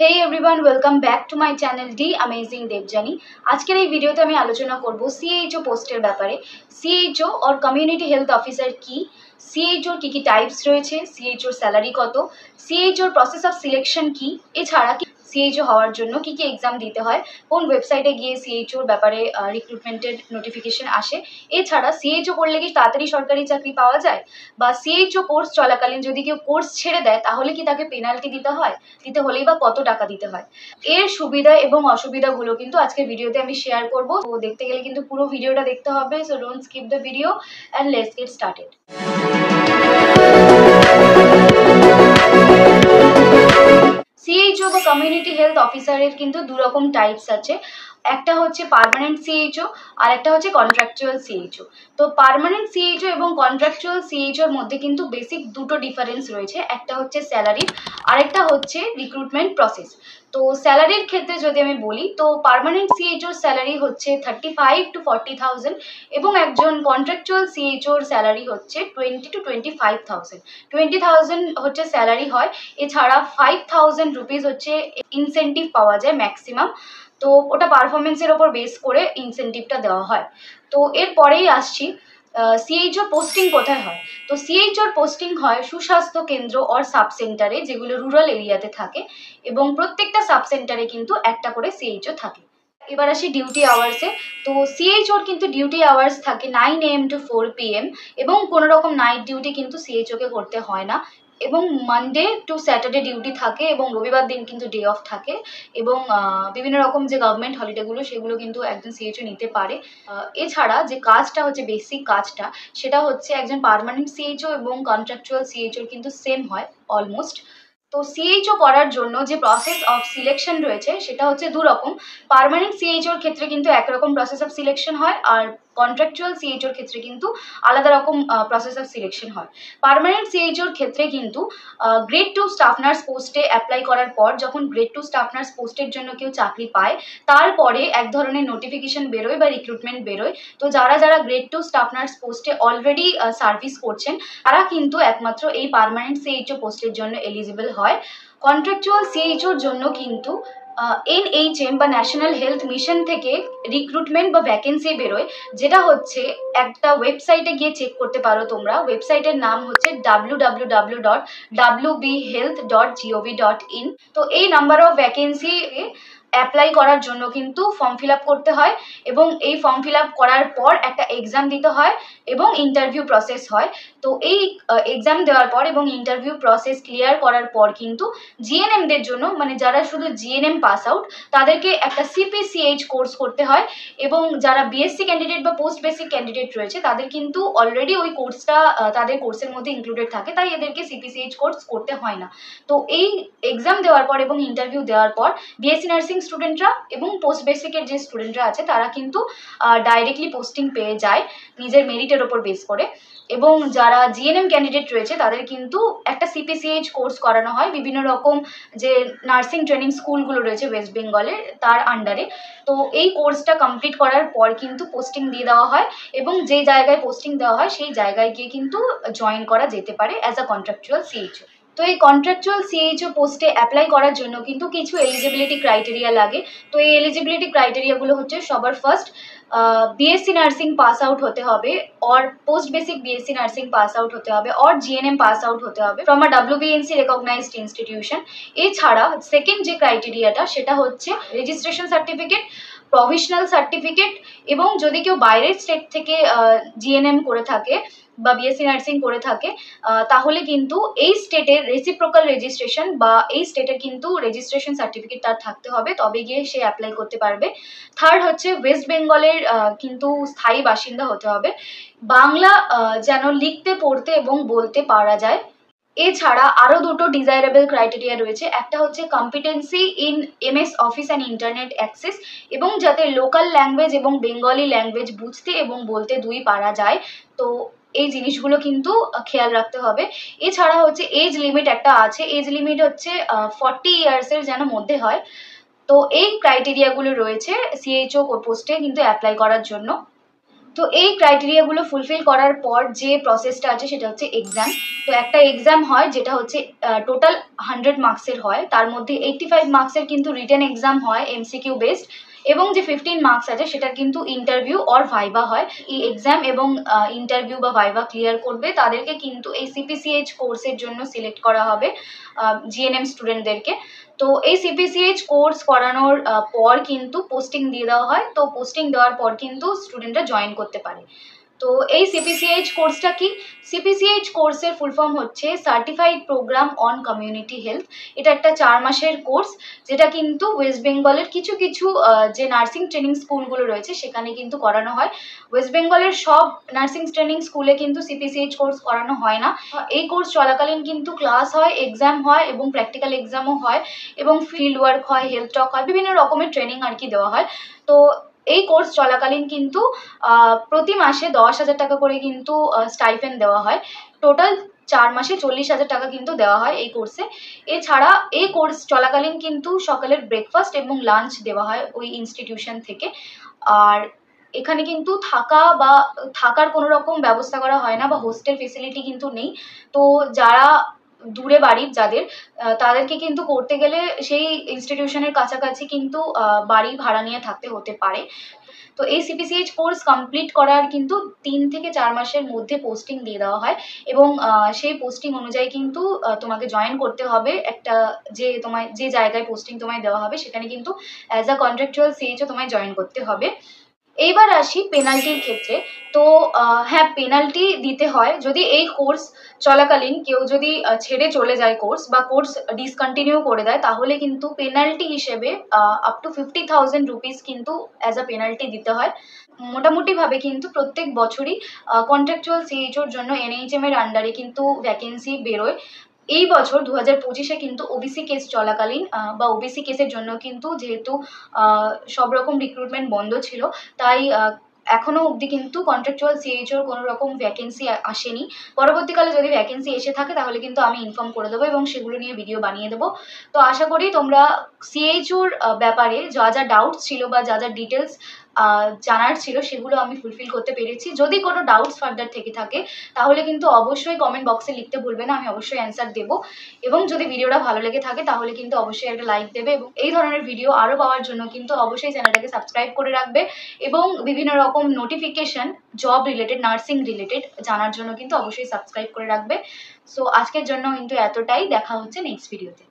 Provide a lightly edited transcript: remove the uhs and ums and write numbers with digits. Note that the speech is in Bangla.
Hey everyone, welcome back to my channel D Amazing Devjani। আজকের এই ভিডিওতে আমি আলোচনা করব CHO পোস্টের ব্যাপারে। CHO or community health officer কি, CHO কি কি টাইপস রয়েছে, CHO স্যালারি কত, CHO প্রসেস অফ সিলেকশন কি, এছাড়া CHO হওয়ার জন্য কি কি এক্সাম দিতে হয়, কোন ওয়েবসাইটে গিয়ে CHOর ব্যাপারে রিক্রুটমেন্টের নোটিফিকেশন আসে, এছাড়া CHO করলে কি তাড়াতাড়ি সরকারি চাকরি পাওয়া যায়, বা CHO কোর্স চলাকালীন যদি কেউ কোর্স ছেড়ে দেয় তাহলে কি তাকে পেনাল্টি দিতে হয়, দিতে হলেই বা কত টাকা দিতে হয়, এর সুবিধা এবং অসুবিধাগুলো কিন্তু আজকের ভিডিওতে আমি শেয়ার করব। তো দেখতে গেলে কিন্তু পুরো ভিডিওটা দেখতে হবে, so don't skip the video and let's get started. CHO বা কমিউনিটি হেলথ অফিসারের কিন্তু দু রকম টাইপস আছে। একটা হচ্ছে পার্মানেন্ট CHO আর একটা হচ্ছে কন্ট্রাকচুয়াল CHO। তো পার্মানেন্ট CHO এবং কন্ট্রাকচুয়াল CHOর মধ্যে কিন্তু বেসিক দুটো ডিফারেন্স রয়েছে, একটা হচ্ছে স্যালারি আর একটা হচ্ছে রিক্রুটমেন্ট প্রসেস। তো স্যালারির ক্ষেত্রে যদি আমি বলি, তো পার্মানেন্ট CHOর স্যালারি হচ্ছে 35 to 40,000 এবং একজন কন্ট্রাকচুয়াল CHOর স্যালারি হচ্ছে 20 to 25,000। 20,000 হচ্ছে স্যালারি হয়, এছাড়া 5,000 রুপিস হচ্ছে ইনসেন্টিভ পাওয়া যায় ম্যাক্সিমাম। তো ওটা পারফরমেন্সের ওপর বেস করে ইনসেন্টিভটা দেওয়া হয়। তো এরপরেই আসছি CHO পোস্টিং কোথায় হয়। তো CHOর পোস্টিং হয় সুস্বাস্থ্য কেন্দ্র অর সাব সেন্টারে, যেগুলো রুরাল এরিয়াতে থাকে, এবং প্রত্যেকটা সাব সেন্টারে কিন্তু একটা করে CHO থাকে। এবার আসি ডিউটি আওয়ার্সে। তো CHOর কিন্তু ডিউটি আওয়ার্স থাকে 9 AM to 4 PM এবং কোনো রকম নাইট ডিউটি কিন্তু CHOকে করতে হয় না, এবং মানডে টু স্যাটারডে ডিউটি থাকে এবং রবিবার দিন কিন্তু ডে অফ থাকে, এবং বিভিন্ন রকম যে গভর্নমেন্ট হলিডেগুলো সেগুলো কিন্তু একজন CHO নিতে পারে। এছাড়া যে কাজটা হচ্ছে বেসিক কাজটা, সেটা হচ্ছে একজন পার্মানেন্ট CHO এবং কন্ট্রাকচুয়াল CHOর কিন্তু সেম হয় অলমোস্ট। তো CHO করার জন্য যে প্রসেস অফ সিলেকশন রয়েছে সেটা হচ্ছে দু রকম। পার্মানেন্ট CHOর ক্ষেত্রে কিন্তু একরকম প্রসেস অফ সিলেকশন হয়, আর কন্ট্রাকচুয়াল CHOর ক্ষেত্রে কিন্তু আলাদা রকম প্রসেস অফ সিলেকশন হয়। পার্মানেন্ট CHOর ক্ষেত্রে কিন্তু গ্রেড 2 স্টাফ নার্স পোস্টে অ্যাপ্লাই করার পর, যখন গ্রেড 2 স্টাফ নার্স পোস্টের জন্য কেউ চাকরি পায়, তারপরে এক ধরনের নোটিফিকেশন বেরোয় বা রিক্রুটমেন্ট বেরোয়। তো যারা যারা গ্রেড 2 স্টাফ নার্স পোস্টে অলরেডি সার্ভিস করছেন, তারা কিন্তু একমাত্র এই পার্মানেন্ট CHO পোস্টের জন্য এলিজিবল হয়। কন্ট্রাকচুয়াল CHOর জন্য কিন্তু NHM বা ন্যাশনাল হেলথ মিশন থেকে রিক্রুটমেন্ট বা ভ্যাকেন্সি বেরোয়, যেটা হচ্ছে একটা ওয়েবসাইটে গিয়ে চেক করতে পারো তোমরা। ওয়েবসাইটের নাম হচ্ছে www.wbhealth.gov.in। তো এই নাম্বার অফ ভ্যাকেন্সি অ্যাপ্লাই করার জন্য কিন্তু ফর্ম ফিল আপ করতে হয়, এবং এই ফর্ম ফিল আপ করার পর একটা এক্সাম দিতে হয় এবং ইন্টারভিউ প্রসেস হয়। তো এই এক্সাম দেওয়ার পর এবং ইন্টারভিউ প্রসেস ক্লিয়ার করার পর কিন্তু জিএনএমদের জন্য, মানে যারা শুধু জিএনএম পাস আউট, তাদেরকে একটা CPCH কোর্স করতে হয়, এবং যারা বিএসসি ক্যান্ডিডেট বা পোস্ট বেসিক ক্যান্ডিডেট রয়েছে তাদের কিন্তু অলরেডি ওই কোর্সটা তাদের কোর্সের মধ্যে ইনক্লুডেড থাকে, তাই এদেরকে CPCH কোর্স করতে হয় না। তো এই এক্সাম দেওয়ার পর এবং ইন্টারভিউ দেওয়ার পর বিএসসি নার্সিং স্টুডেন্টরা এবং পোস্ট বেসিকের যে স্টুডেন্টরা আছে তারা কিন্তু ডাইরেক্টলি পোস্টিং পেয়ে যায় নিজের মেরিটের ওপর বেস করে, এবং যারা জিএনএম ক্যান্ডিডেট রয়েছে তাদের কিন্তু একটা CPCH কোর্স করানো হয় বিভিন্ন রকম যে নার্সিং ট্রেনিং স্কুলগুলো রয়েছে ওয়েস্ট বেঙ্গলের, তার আন্ডারে। তো এই কোর্সটা কমপ্লিট করার পর কিন্তু পোস্টিং দিয়ে দেওয়া হয়, এবং যে জায়গায় পোস্টিং দেওয়া হয় সেই জায়গায় গিয়ে কিন্তু জয়েন করা যেতে পারে অ্যাজ আ কন্ট্রাকচুয়াল CHO। তো এই কন্ট্রাকচুয়াল CHO পোস্টে অ্যাপ্লাই করার জন্য কিন্তু কিছু এলিজিবিলিটি ক্রাইটেরিয়া লাগে। তো এই এলিজিবিলিটি ক্রাইটেরিয়াগুলো হচ্ছে, সবার first BSc nursing pass out হতে হবে, or post basic BSc nursing pass out হতে হবে, অর জিএনএম পাস আউট হতে হবে from a WBNC recognised institution. এছাড়া সেকেন্ড যে ক্রাইটেরিয়াটা সেটা হচ্ছে রেজিস্ট্রেশন সার্টিফিকেট, প্রভিশনাল সার্টিফিকেট, এবং যদি কেউ বাইরের স্টেট থেকে জিএনএম করে থাকে বা বিএসসি নার্সিং করে থাকে, তাহলে কিন্তু এই স্টেটের রেসিপ্রোকাল রেজিস্ট্রেশন বা এই স্টেটের কিন্তু রেজিস্ট্রেশন সার্টিফিকেট তার থাকতে হবে, তবে গিয়ে সে অ্যাপ্লাই করতে পারবে। থার্ড হচ্ছে ওয়েস্ট বেঙ্গলের কিন্তু স্থায়ী বাসিন্দা হতে হবে, বাংলা যেন লিখতে পড়তে এবং বলতে পারা যায়। এছাড়া আরও দুটো ডিজায়ারেবল ক্রাইটেরিয়া রয়েছে, একটা হচ্ছে competency in MS office and internet access, এবং যাতে লোকাল ল্যাঙ্গুয়েজ এবং বেঙ্গলি ল্যাঙ্গুয়েজ বুঝতে এবং বলতে দুই পারা যায়। তো এই জিনিসগুলো কিন্তু খেয়াল রাখতে হবে। এছাড়া হচ্ছে এজ লিমিট একটা আছে, এজ লিমিট হচ্ছে 40 ইয়ার্সের যেন মধ্যে হয়। তো এই ক্রাইটেরিয়াগুলো রয়েছে CHO পোস্টে কিন্তু অ্যাপ্লাই করার জন্য। তো এই ক্রাইটেরিয়াগুলো ফুলফিল করার পর যে প্রসেসটা আছে সেটা হচ্ছে এক্সাম। তো একটা এক্সাম হয় যেটা হচ্ছে টোটাল 100 মার্কসের হয়, তার মধ্যে 85 মার্কসের কিন্তু রিটেন এক্সাম হয় এমসিকিউ বেসড, এবং যে 15 মার্কস আছে সেটা কিন্তু ইন্টারভিউ অর ভাইভা হয়। এই এক্সাম এবং ইন্টারভিউ বা ভাইভা ক্লিয়ার করবে তাদেরকে কিন্তু এই সিপিসিএইচ কোর্সের জন্য সিলেক্ট করা হবে, জিএনএম স্টুডেন্টদেরকে। তো এই সিপিসিএইচ কোর্স করানোর পর কিন্তু পোস্টিং দিয়ে দেওয়া হয়। তো পোস্টিং দেওয়ার পর কিন্তু স্টুডেন্টরা জয়েন করতে পারে। তো এই সিপিসিএইচ কোর্সটা কি? সিপিসিএইচ কোর্সের ফুল ফর্ম হচ্ছে certified programme on community health. এটা একটা 4 মাসের কোর্স, যেটা কিন্তু ওয়েস্ট বেঙ্গলের কিছু কিছু যে নার্সিং ট্রেনিং স্কুলগুলো রয়েছে সেখানে কিন্তু করানো হয়। ওয়েস্ট বেঙ্গলের সব নার্সিং ট্রেনিং স্কুলে কিন্তু সিপিসিএইচ কোর্স করানো হয় না। এই কোর্স চলাকালীন কিন্তু ক্লাস হয়, এক্সাম হয় এবং প্র্যাকটিক্যাল এক্সামও হয়, এবং ফিল্ড ওয়ার্ক হয়, হেলথ টক হয়, বিভিন্ন রকমের ট্রেনিং আর কি দেওয়া হয়। তো এই কোর্স চলাকালীন কিন্তু প্রতি মাসে 10,000 টাকা করে কিন্তু স্টাইপেন্ড দেওয়া হয়। টোটাল 4 মাসে 40,000 টাকা কিন্তু দেওয়া হয় এই কোর্সে। এছাড়া এই কোর্স চলাকালীন কিন্তু সকালের ব্রেকফাস্ট এবং লাঞ্চ দেওয়া হয় ওই ইনস্টিটিউশন থেকে। আর এখানে কিন্তু থাকার কোনো রকম ব্যবস্থা করা হয় না, বা হোস্টেল ফেসিলিটি কিন্তু নেই। তো যারা দূরে বাড়ির যাদের, তাদেরকে কিন্তু করতে গেলে সেই ইনস্টিটিউশনের কাছাকাছি কিন্তু বাড়ি ভাড়া নিয়ে থাকতে হতে পারে। তো এই সিপিসিএইচ কোর্স কমপ্লিট করার কিন্তু 3 থেকে 4 মাসের মধ্যে পোস্টিং দিয়ে দেওয়া হয়, এবং সেই পোস্টিং অনুযায়ী কিন্তু তোমাকে জয়েন করতে হবে একটা, তোমায় যে জায়গায় পোস্টিং তোমায় দেওয়া হবে সেখানে কিন্তু অ্যাজ আ কন্ট্রাকচুয়াল সিএইচও তোমায় জয়েন করতে হবে। এইবার আসি পেনাল্টির ক্ষেত্রে। তো হ্যাঁ, পেনাল্টি দিতে হয় যদি এই কোর্স চলাকালীন কেউ যদি ছেড়ে চলে যায় কোর্স, বা কোর্স ডিসকন্টিনিউ করে দেয়, তাহলে কিন্তু পেনাল্টি হিসেবে আপ টু 50,000 রুপিস কিন্তু অ্যাজ আ পেনাল্টি দিতে হয়। মোটামুটিভাবে কিন্তু প্রত্যেক বছরই কন্ট্রাকচুয়াল সিএইচওর জন্য এনএইচএম এর আন্ডারে কিন্তু ভ্যাকেন্সি বেরোয়। এই বছর 2025-এ কিন্তু ওবিসি কেস চলাকালীন, বা ওবিসি কেসের জন্য কিন্তু যেহেতু সব রকম রিক্রুটমেন্ট বন্ধ ছিল, তাই এখনো অবধি কিন্তু কন্ট্রাকচুয়াল সিএইচওর কোনো রকম ভ্যাকেন্সি আসেনি। পরবর্তীকালে যদি ভ্যাকেন্সি এসে থাকে তাহলে কিন্তু আমি ইনফর্ম করে দেবো এবং সেগুলো নিয়ে ভিডিও বানিয়ে দেবো। তো আশা করি তোমরা সিএইচওর ব্যাপারে যা যা ডাউটস ছিল বা যা যা ডিটেলস জানার ছিল সেগুলো আমি ফুলফিল করতে পেরেছি। যদি কোনো ডাউটস ফার্দার থেকে থাকে তাহলে কিন্তু অবশ্যই কমেন্ট বক্সে লিখতে ভুলবে না, আমি অবশ্যই অ্যান্সার দেবো। এবং যদি ভিডিওটা ভালো লেগে থাকে তাহলে কিন্তু অবশ্যই একটা লাইক দেবে, এবং এই ধরনের ভিডিও আরও পাওয়ার জন্য কিন্তু অবশ্যই চ্যানেলটাকে সাবস্ক্রাইব করে রাখবে, এবং বিভিন্ন রকম notification job related, nursing related জানার জন্য কিন্তু অবশ্যই সাবস্ক্রাইব করে রাখবে। সো আজকের জন্য কিন্তু এতটাই, দেখা হচ্ছে নেক্সট ভিডিওতে।